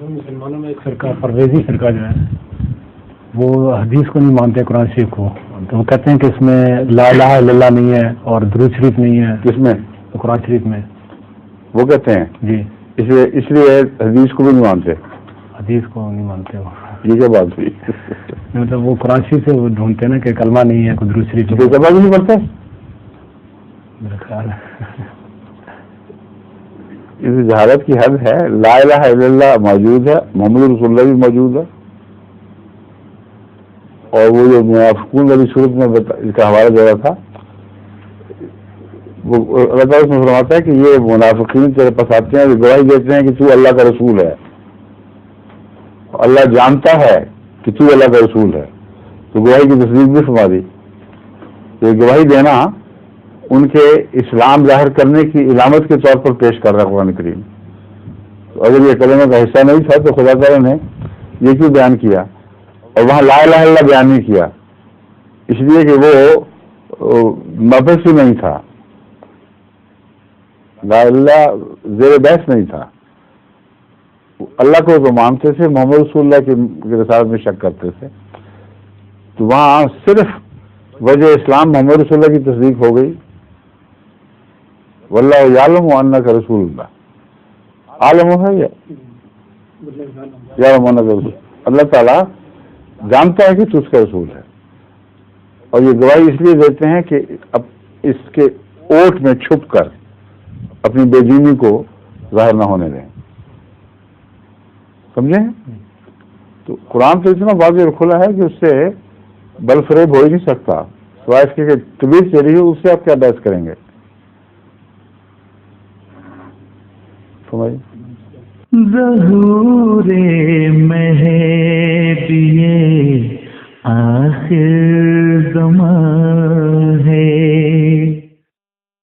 مسلمانوں میں ایک فرقہ پرویزی فرقہ جو ہے وہ حدیث کو نہیں مانتے، قرآن شریف کو، تو وہ کہتے ہیں کہ اس میں لا الہ الا اللہ نہیں ہے اور درود شریف نہیں ہے۔ کس میں؟ قرآن شریف میں۔ وہ کہتے ہیں جی اس لیے حدیث کو بھی نہیں مانتے۔ حدیث کو نہیں مانتے وہ، یہ کیا بات ہوئی؟ مطلب وہ قرآن شریف سے وہ ڈھونڈتے ہیں نا کہ کلمہ نہیں ہے، کوئی درود شریف کوئی کلمہ بھی نہیں پڑھتے؟ میرا خیال ہے اس جہالت کی حد ہے۔ لا الہ الا اللہ موجود ہے، محمد رسول اللہ بھی موجود ہے، اور وہ جو منافقون والی صورت میں اس کا حوالہ دے رہا تھا، وہ اللہ تعالیٰ اس میں فرماتا ہے کہ یہ منافقین تیرے پاس آتے ہیں، گواہی دیتے ہیں کہ تو اللہ کا رسول ہے، اللہ جانتا ہے کہ تو اللہ کا رسول ہے، تو گواہی کی تصدیق بھی فرما دی۔ یہ گواہی دینا ان کے اسلام ظاہر کرنے کی علامت کے طور پر پیش کر رہا قرآن کریم۔ تو اگر یہ کلمہ کا حصہ نہیں تھا تو خدا تعالیٰ نے یہ کیوں بیان کیا اور وہاں لا الہ الا اللہ بیان نہیں کیا؟ اس لیے کہ وہ مبحث ہی نہیں تھا، لا الہ زیر بحث نہیں تھا۔ اللہ کو تو مانتے تھے، محمد رسول اللہ کی رسالت میں شک کرتے تھے، تو وہاں صرف وجہ اسلام محمد رسول اللہ کی تصدیق ہو گئی۔ واللہ یعلم انک رسول اللہ، عالم ہے یعلم انک رسول، اللہ تعالیٰ جانتا ہے کہ تو اس کا رسول ہے، اور یہ گواہی اس لیے دیتے ہیں کہ اب اس کے اوٹ میں چھپ کر اپنی بے دینی کو ظاہر نہ ہونے دیں۔ سمجھے؟ تو قرآن تو اتنا واضح اور کھلا ہے کہ اس سے بل فریب ہو ہی نہیں سکتا، سوائے اس کے طبیعت چلی ہو، اس سے آپ کیا بحث کریں گے؟ ظہور مہدی آخر زمان